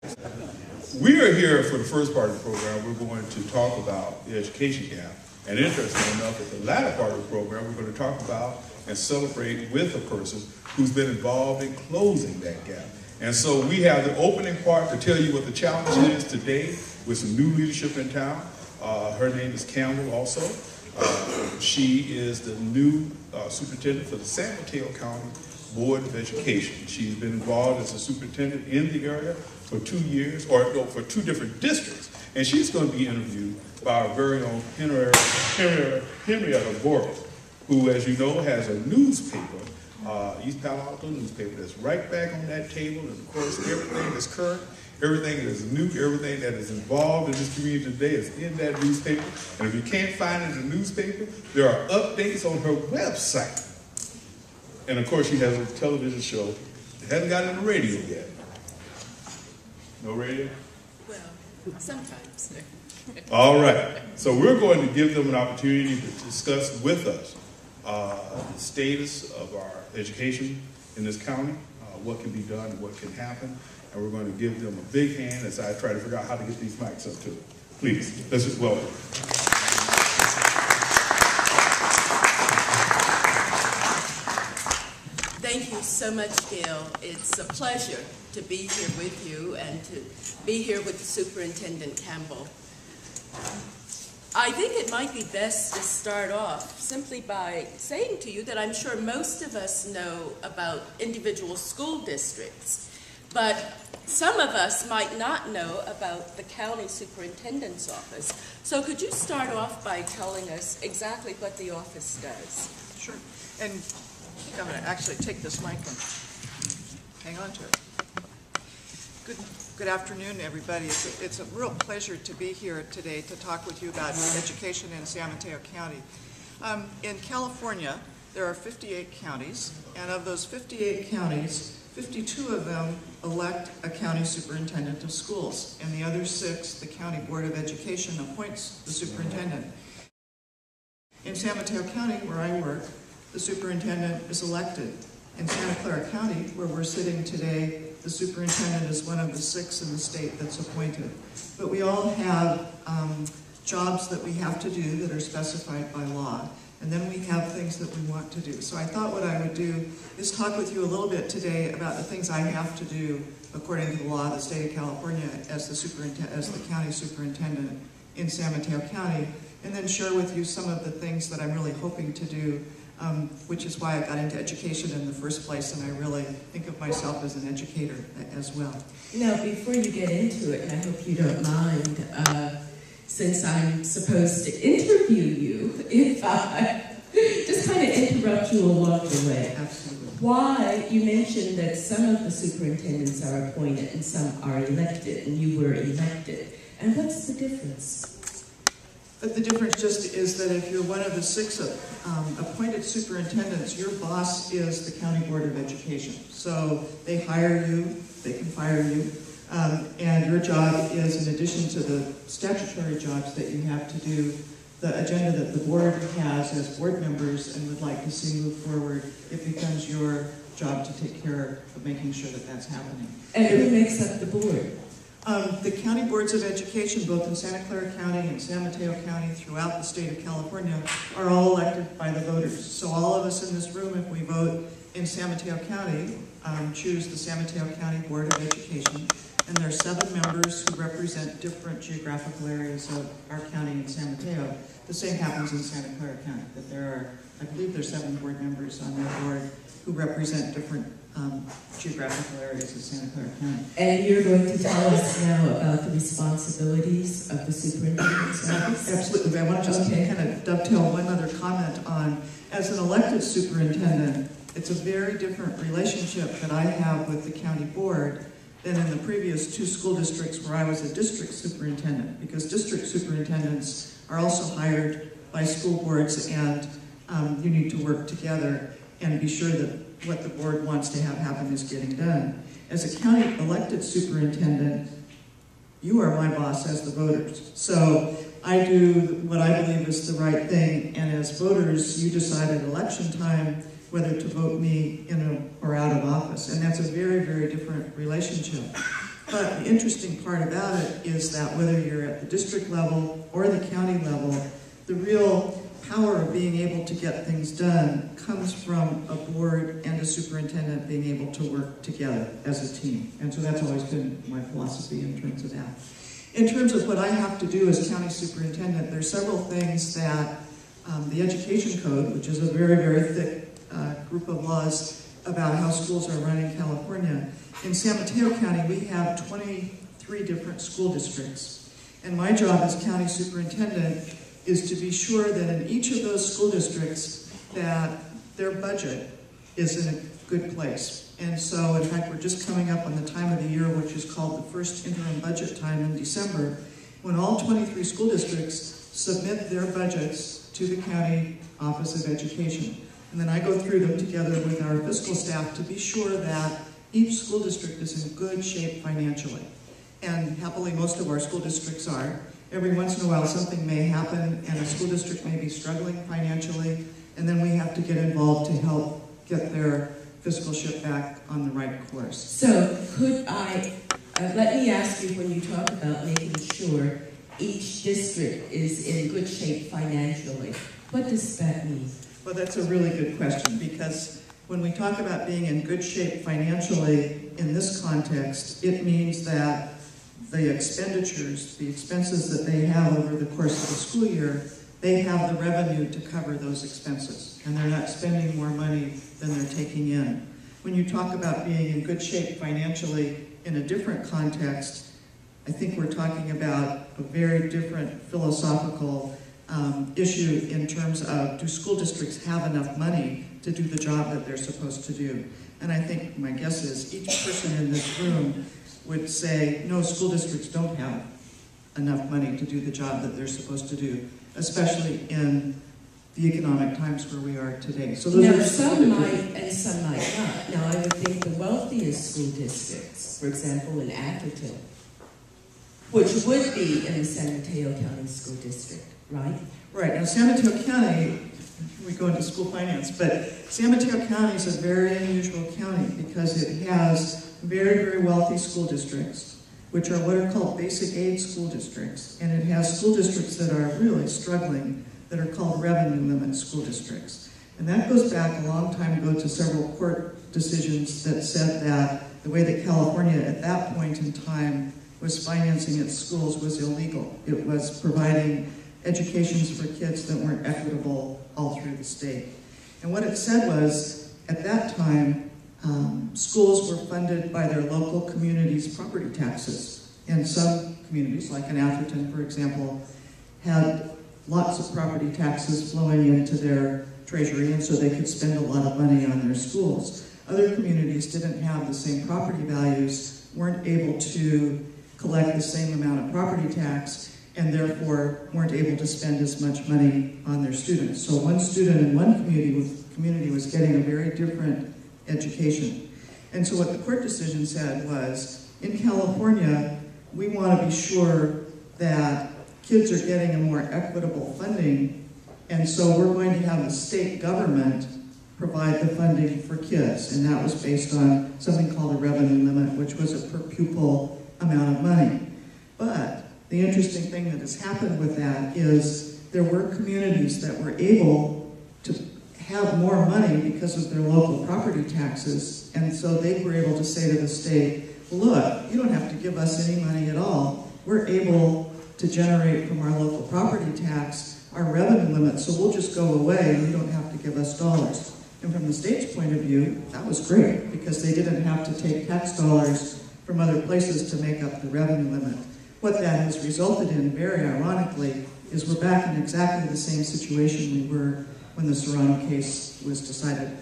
We are here for the first part of the program. We're going to talk about the education gap. And interestingly enough, at the latter part of the program, we're going to talk about and celebrate with a person who's been involved in closing that gap. And so we have the opening part to tell you what the challenge is today with some new leadership in town. Her name is Campbell also. She is the new superintendent for the San Mateo County Board of Education. She's been involved as a superintendent in the area for 2 years, or no, for 2 different districts. And she's going to be interviewed by our very own Henrietta Boris, who, as you know, has a newspaper, East Palo Alto newspaper, that's right back on that table. And of course, everything is current, everything that is new, everything that is involved in this community today is in that newspaper. And if you can't find it in the newspaper, there are updates on her website. And of course, she has a television show. It hasn't gotten on the radio yet. No radio? Well, sometimes. All right. So we're going to give them an opportunity to discuss with us the status of our education in this county, what can be done, what can happen. And we're going to give them a big hand as I try to figure out how to get these mics up to them. Please, let's just welcome. Thank you so much, Gail. It's a pleasure to be here with you and to be here with Superintendent Campbell. I think it might be best to start off simply by saying to you that I'm sure most of us know about individual school districts, but some of us might not know about the county superintendent's office. So could you start off by telling us exactly what the office does? Sure. And I'm going to actually take this mic and hang on to it. Good afternoon, everybody. It's a real pleasure to be here today to talk with you about education in San Mateo County. In California, there are 58 counties, and of those 58 counties, 52 of them elect a county superintendent of schools, and the other 6, the County Board of Education appoints the superintendent. In San Mateo County, where I work, the superintendent is elected. In Santa Clara County, where we're sitting today, the superintendent is one of the 6 in the state that's appointed. But we all have jobs that we have to do that are specified by law. And then we have things that we want to do. So I thought what I would do is talk with you a little bit today about the things I have to do according to the law of the state of California as the county superintendent in San Mateo County, and then share with you some of the things that I'm really hoping to do, which is why I got into education in the first place, and I really think of myself as an educator as well. Now, before you get into it, and I hope you don't mind, since I'm supposed to interview you, if I just kind of interrupt you along the way. Absolutely. Why, you mentioned that some of the superintendents are appointed and some are elected, and you were elected. And what's the difference? But the difference just is that if you're one of the 6 appointed superintendents, your boss is the County Board of Education. So they hire you, they can fire you, and your job is, in addition to the statutory jobs that you have to do, the agenda that the board has as board members and would like to see move forward, it becomes your job to take care of making sure that that's happening. And who makes up the board? The county boards of education, both in Santa Clara County and San Mateo County throughout the state of California, are all elected by the voters. So all of us in this room, if we vote in San Mateo County, choose the San Mateo County Board of Education. And there are 7 members who represent different geographical areas of our county in San Mateo. The same happens in Santa Clara County, that there are, I believe there's 7 board members on their board who represent different geographical areas of Santa Clara County. And you're going to tell us now about the responsibilities of the superintendent's office? Absolutely. I want to just kind of dovetail one other comment on, as an elected superintendent, it's a very different relationship that I have with the county board than in the previous 2 school districts where I was a district superintendent, because district superintendents are also hired by school boards, and you need to work together and be sure that what the board wants to have happen is getting done. As a county elected superintendent, you are my boss as the voters. So I do what I believe is the right thing, and as voters, you decide at election time whether to vote me in or out of office. And that's a very, very different relationship. But the interesting part about it is that whether you're at the district level or the county level, the real power of being able to get things done comes from a board and a superintendent being able to work together as a team. And so that's always been my philosophy in terms of that. In terms of what I have to do as county superintendent, there's several things that the education code, which is a very, very thick group of laws about how schools are run in California. In San Mateo County, we have 23 different school districts. And my job as county superintendent is to be sure that in each of those school districts that their budget is in a good place. And so, in fact, we're just coming up on the time of the year which is called the first interim budget time in December, when all 23 school districts submit their budgets to the County Office of Education. And then I go through them together with our fiscal staff to be sure that each school district is in good shape financially. And happily, most of our school districts are. Every once in a while, something may happen and a school district may be struggling financially, and then we have to get involved to help get their fiscal ship back on the right course. So could I, let me ask you, when you talk about making sure each district is in good shape financially, what does that mean? Well, that's a really good question, because when we talk about being in good shape financially in this context, it means that the expenditures, the expenses that they have over the course of the school year, they have the revenue to cover those expenses, and they're not spending more money than they're taking in. When you talk about being in good shape financially in a different context, I think we're talking about a very different philosophical issue in terms of, do school districts have enough money to do the job that they're supposed to do? And I think my guess is each person in this room would say, no, school districts don't have enough money to do the job that they're supposed to do, especially in the economic times where we are today. So those Now, are some might and some might not. Now, I would think the wealthiest school districts, for example, in Atherton, which would be in the San Mateo County School District, right? Right. Now, San Mateo County, we go into school finance, but San Mateo County is a very unusual county because it has very, very wealthy school districts, which are what are called basic aid school districts. And it has school districts that are really struggling, that are called revenue limit school districts. And that goes back a long time ago to several court decisions that said that the way that California at that point in time was financing its schools was illegal. It was providing educations for kids that weren't equitable all through the state. And what it said was, at that time, schools were funded by their local community's property taxes. And some communities, like in Atherton, for example, had lots of property taxes flowing into their treasury, and so they could spend a lot of money on their schools. Other communities didn't have the same property values, weren't able to collect the same amount of property tax, and therefore weren't able to spend as much money on their students. So one student in one community was getting a very different education. And so what the court decision said was, in California, we want to be sure that kids are getting a more equitable funding, and so we're going to have the state government provide the funding for kids. And that was based on something called a revenue limit, which was a per pupil amount of money. But the interesting thing that has happened with that is there were communities that were able to have more money because of their local property taxes, and so they were able to say to the state, well, look, you don't have to give us any money at all. We're able to generate from our local property tax our revenue limit, so we'll just go away and you don't have to give us dollars. And from the state's point of view, that was great because they didn't have to take tax dollars from other places to make up the revenue limit. What that has resulted in, very ironically, is we're back in exactly the same situation we were when the Serrano case was decided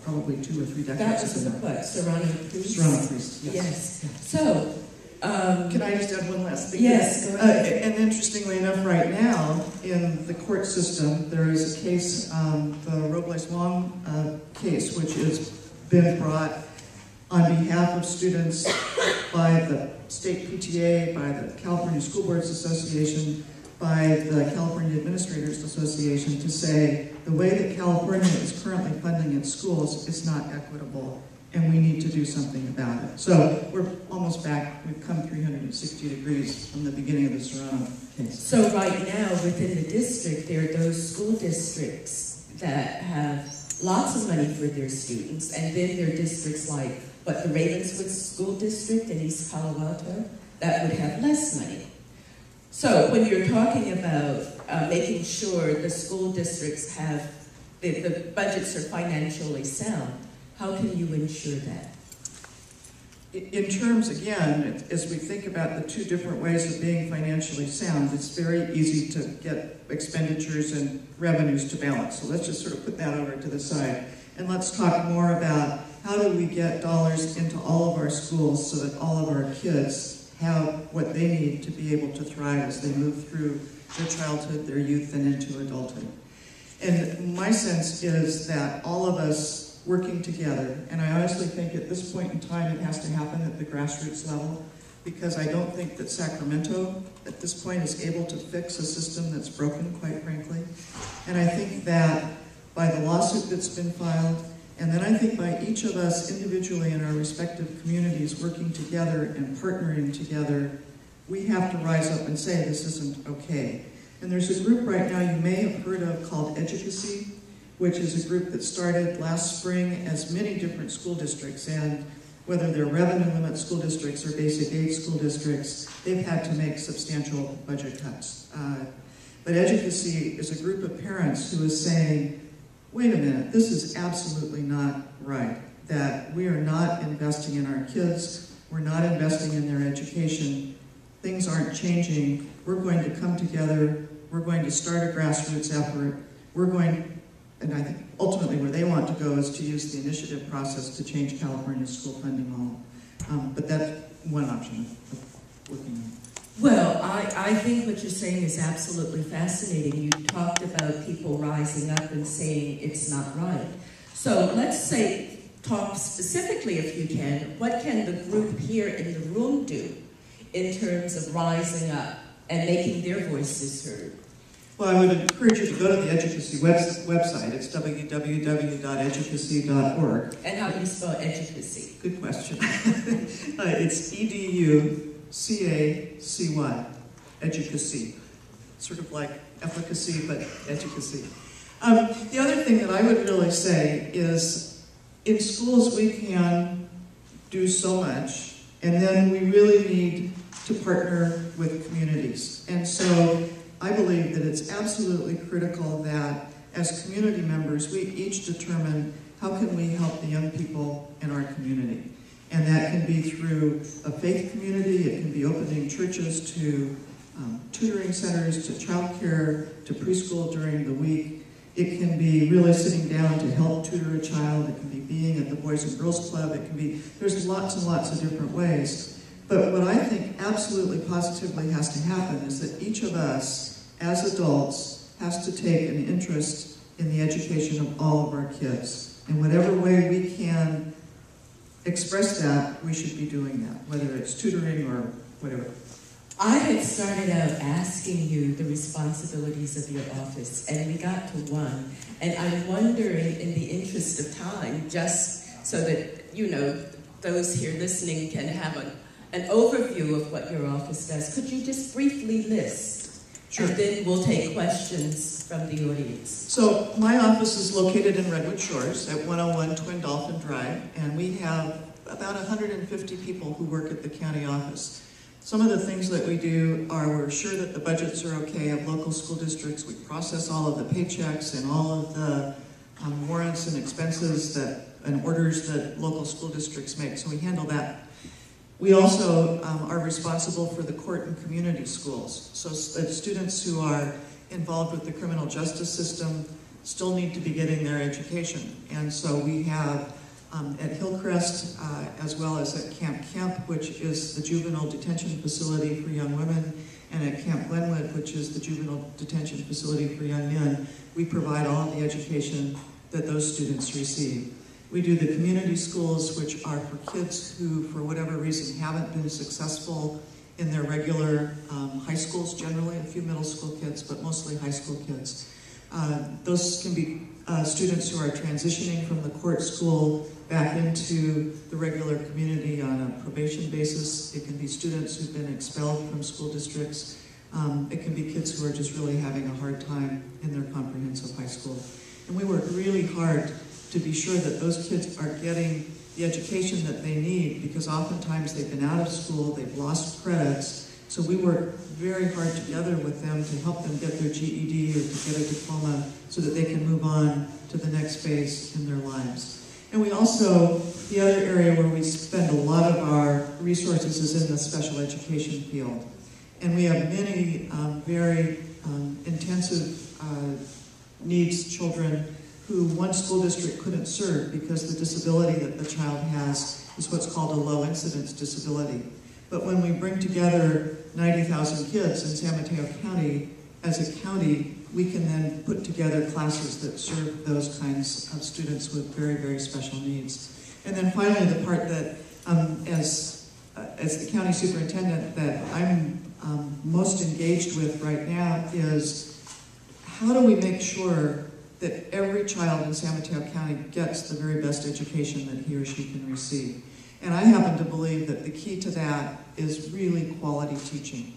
probably 2 or 3 decades ago. That was what, Serrano Cruz? Serrano Cruz, yes. Yes. So, can I just add one last thing? Yes, go ahead. And interestingly enough, right now, in the court system, there is a case, the Robles Wong case, which has been brought on behalf of students by the state PTA, by the California School Boards Association, by the California Administrators Association, to say the way that California is currently funding its schools is not equitable, and we need to do something about it. So we're almost back. We've come 360 degrees from the beginning of the Serrano case. So right now, within the district, there are those school districts that have lots of money for their students, and then there are districts like, the Ravenswood School District in East Palo Alto, that would have less money. So when you're talking about making sure the school districts have, the budgets are financially sound, how can you ensure that? In terms, again, as we think about the two different ways of being financially sound, it's very easy to get expenditures and revenues to balance. So let's just sort of put that over to the side. And let's talk more about how do we get dollars into all of our schools so that all of our kids have what they need to be able to thrive as they move through their childhood, their youth, and into adulthood. And my sense is that all of us working together, and I honestly think at this point in time it has to happen at the grassroots level, because I don't think that Sacramento at this point is able to fix a system that's broken, quite frankly. And I think that by the lawsuit that's been filed, and then I think by each of us individually in our respective communities working together and partnering together, we have to rise up and say this isn't okay. And there's a group right now you may have heard of called Educacy, which is a group that started last spring as many different school districts, and whether they're revenue limit school districts or basic aid school districts, they've had to make substantial budget cuts. But Educacy is a group of parents who is saying, wait a minute, this is absolutely not right, that we are not investing in our kids, we're not investing in their education, things aren't changing, we're going to come together, we're going to start a grassroots effort, we're going, and I think ultimately where they want to go is to use the initiative process to change California's school funding model. But that's one option of looking at. Well, I think what you're saying is absolutely fascinating. You talked about people rising up and saying it's not right. So let's say, talk specifically if you can, what can the group here in the room do in terms of rising up and making their voices heard? Well, I would encourage you to go to the Educacy website. It's www.educacy.org. And how do you spell Educacy? Good question. It's E-D-U-C-A-C-Y, Educacy. Sort of like efficacy, but Educacy. The other thing that I would really say is in schools we can do so much, and then we really need to partner with communities. And so I believe that it's absolutely critical that as community members, we each determine how can we help the young people in our community. And that can be through a faith community, it can be opening churches to tutoring centers, to childcare, to preschool during the week. It can be really sitting down to help tutor a child, it can be being at the Boys and Girls Club, it can be, there's lots and lots of different ways. But what I think absolutely positively has to happen is that each of us, as adults, has to take an interest in the education of all of our kids. In whatever way we can express that, we should be doing that, whether it's tutoring or whatever. I had started out asking you the responsibilities of your office, and we got to one. And I'm wondering, in the interest of time, just so that, you know, those here listening can have an overview of what your office does, could you just briefly list? Sure. And then we'll take questions from the audience. So my office is located in Redwood Shores at 101 Twin Dolphin Drive, and we have about 150 people who work at the county office. Some of the things that we do are we're sure that the budgets are okay of local school districts. We process all of the paychecks and all of the warrants and expenses and orders that local school districts make, so we handle that. We also are responsible for the court and community schools. So students who are involved with the criminal justice system still need to be getting their education. And so we have at Hillcrest, as well as at Camp Kemp, which is the juvenile detention facility for young women, and at Camp Glenwood, which is the juvenile detention facility for young men, we provide all of the education that those students receive. We do the community schools, which are for kids who, for whatever reason, haven't been successful in their regular high schools generally, a few middle school kids, but mostly high school kids. Those can be students who are transitioning from the court school back into the regular community on a probation basis. It can be students who've been expelled from school districts. It can be kids who are just really having a hard time in their comprehensive high school. And we work really hard to be sure that those kids are getting the education that they need, because oftentimes they've been out of school, they've lost credits. So we work very hard together with them to help them get their GED or to get a diploma so that they can move on to the next phase in their lives. And we also, the other area where we spend a lot of our resources is in the special education field. And we have many very intensive needs children who one school district couldn't serve because the disability that the child has is what's called a low incidence disability. But when we bring together 90,000 kids in San Mateo County, as a county, we can then put together classes that serve those kinds of students with very, very special needs. And then finally, the part that, as the county superintendent, that I'm most engaged with right now is how do we make sure that every child in San Mateo County gets the very best education that he or she can receive. And I happen to believe that the key to that is really quality teaching.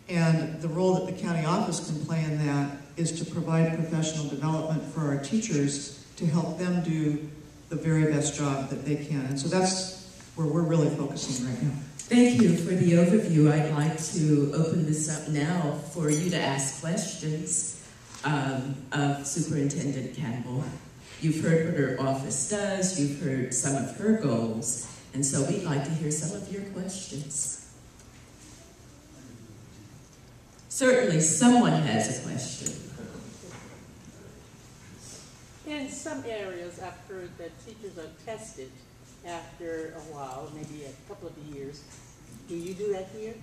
And the role that the county office can play in that is to provide professional development for our teachers to help them do the very best job that they can. And so that's where we're really focusing right now. Thank you for the overview. I'd like to open this up now for you to ask questions of Superintendent Campbell. You've heard what her office does, you've heard some of her goals, and so we'd like to hear some of your questions. Certainly someone has a question. In some areas, after the teachers are tested, after a while, maybe a couple of years, do you do that here?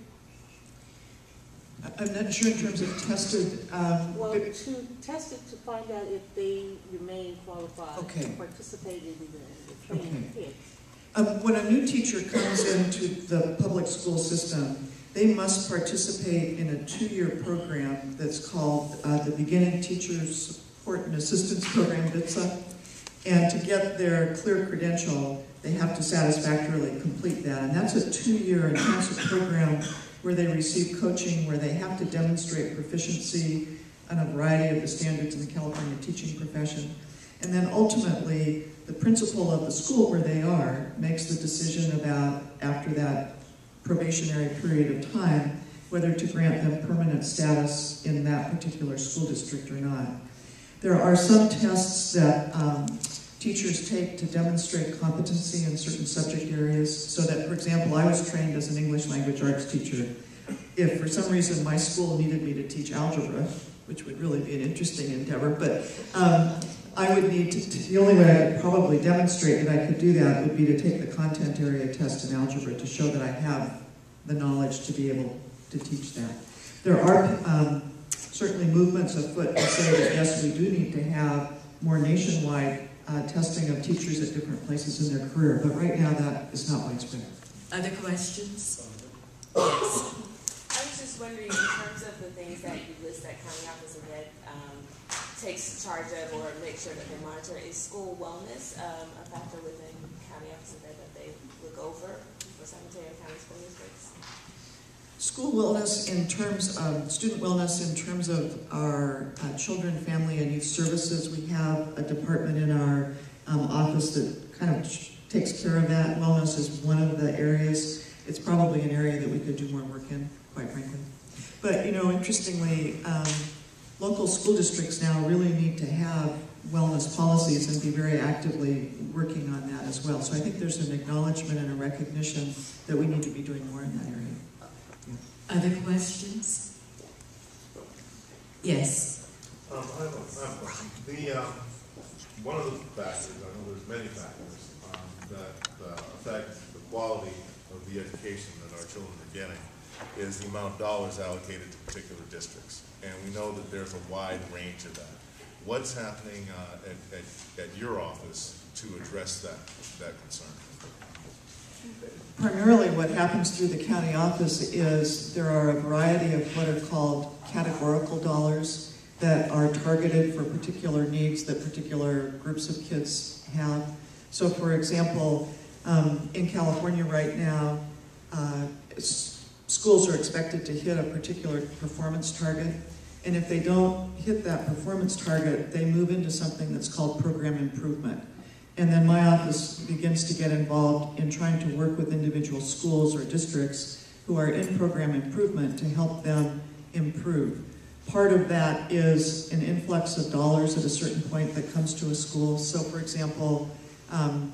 I'm not sure in terms of tested. Well, to test it to find out if they remain qualified to participate in the training kids. When a new teacher comes into the public school system, they must participate in a 2-year program that's called the Beginning Teacher Support and Assistance Program, BITSA. And to get their clear credential, they have to satisfactorily complete that. And that's a 2-year intensive program where they receive coaching, where they have to demonstrate proficiency on a variety of the standards in the California teaching profession. And then ultimately, the principal of the school where they are makes the decision about, after that probationary period of time, whether to grant them permanent status in that particular school district or not. There are some tests that teachers take to demonstrate competency in certain subject areas, so that, for example, I was trained as an English language arts teacher. If for some reason my school needed me to teach algebra, which would really be an interesting endeavor, but I would need to, the only way I could probably demonstrate that I could do that would be to take the content area test in algebra to show that I have the knowledge to be able to teach that. There are certainly movements afoot to say that yes, we do need to have more nationwide testing of teachers at different places in their career, but right now that is not widespread. Other questions? Yes. I was just wondering, in terms of the things that you list that county office of ed takes charge of or make sure that they monitor, is school wellness a factor within county office of ed that they look over for San Mateo County school districts? School wellness in terms of, student wellness in terms of our children, family, and youth services. We have a department in our office that kind of takes care of that. Wellness is one of the areas. It's probably an area that we could do more work in, quite frankly. But, you know, interestingly, local school districts now really need to have wellness policies and be very actively working on that as well. So I think there's an acknowledgement and a recognition that we need to be doing more in that area. Other questions? Yes. One of the factors, I know there's many factors, that affect the quality of the education that our children are getting is the amount of dollars allocated to particular districts. And we know that there's a wide range of that. What's happening at your office to address that concern? Primarily what happens through the county office is there are a variety of what are called categorical dollars, that are targeted for particular needs that particular groups of kids have. So for example, in California right now, schools are expected to hit a particular performance target, and if they don't hit that performance target, they move into something that's called program improvement. And then my office begins to get involved in trying to work with individual schools or districts who are in program improvement to help them improve. Part of that is an influx of dollars at a certain point that comes to a school. So for example,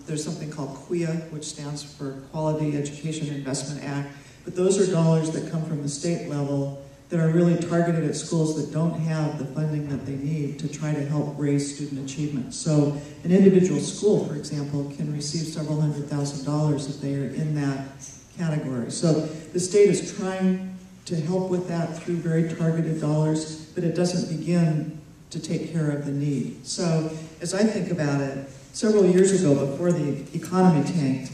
there's something called QIA, which stands for Quality Education Investment Act, but those are dollars that come from the state level that are really targeted at schools that don't have the funding that they need to try to help raise student achievement. So an individual school, for example, can receive several $100,000 if they are in that category. So the state is trying to help with that through very targeted dollars, but it doesn't begin to take care of the need. So as I think about it, several years ago, before the economy tanked,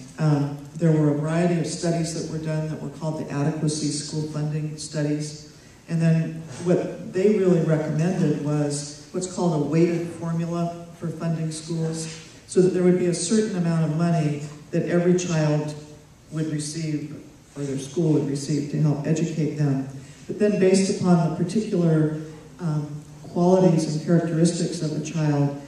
there were a variety of studies that were done that were called the adequacy school funding studies. And then what they really recommended was what's called a weighted formula for funding schools, so that there would be a certain amount of money that every child would receive, or their school would receive, to help educate them. But then based upon the particular qualities and characteristics of a child,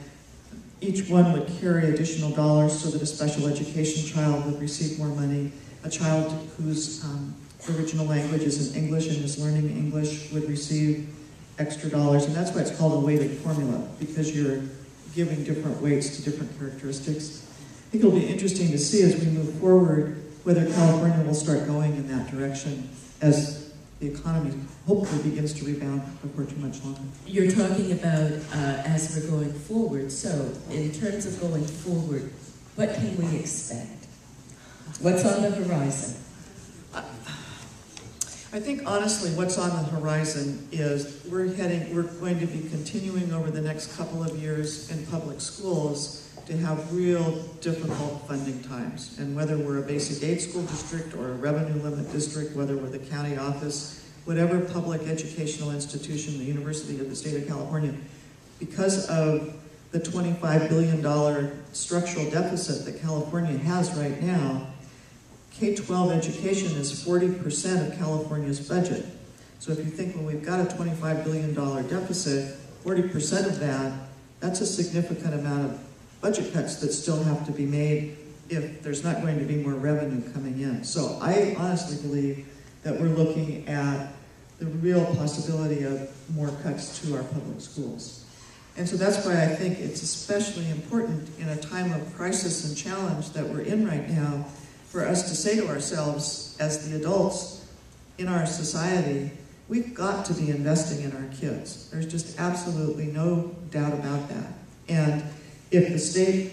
each one would carry additional dollars so that a special education child would receive more money. A child whose original language is in English and is learning English would receive extra dollars. And that's why it's called a weighted formula, because you're giving different weights to different characteristics. I think it'll be interesting to see as we move forward whether California will start going in that direction as the economy hopefully begins to rebound before too much longer. You're talking about as we're going forward. So in terms of going forward, what can we expect? What's on the horizon? I think honestly what's on the horizon is we're going to be continuing over the next couple of years in public schools to have real difficult funding times. And whether we're a basic aid school district or a revenue limit district, whether we're the county office, whatever public educational institution, the University of the State of California, because of the $25 billion structural deficit that California has right now, K-12 education is 40% of California's budget. So if you think, well, we've got a $25 billion deficit, 40% of that, that's a significant amount of budget cuts that still have to be made if there's not going to be more revenue coming in. So I honestly believe that we're looking at the real possibility of more cuts to our public schools. And so that's why I think it's especially important in a time of crisis and challenge that we're in right now for us to say to ourselves, as the adults in our society, we've got to be investing in our kids. There's just absolutely no doubt about that. And if the state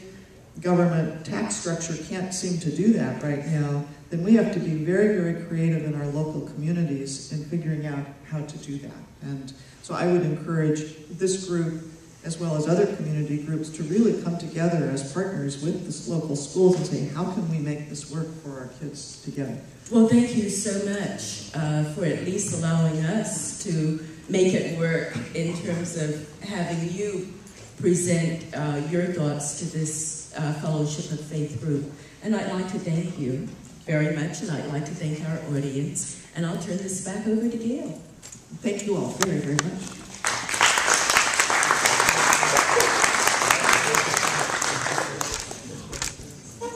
government tax structure can't seem to do that right now, then we have to be very, very creative in our local communities in figuring out how to do that. And so I would encourage this group, as well as other community groups, to really come together as partners with the local schools and say, how can we make this work for our kids together? Well, thank you so much for at least allowing us to make it work in terms of having you present your thoughts to this Fellowship of Faith group. And I'd like to thank you very much, and I'd like to thank our audience. And I'll turn this back over to Gail. Thank you all very, very much.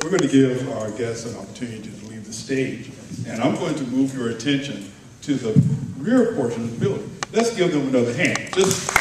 We're going to give our guests an opportunity to leave the stage, and I'm going to move your attention to the rear portion of the building. Let's give them another hand. Just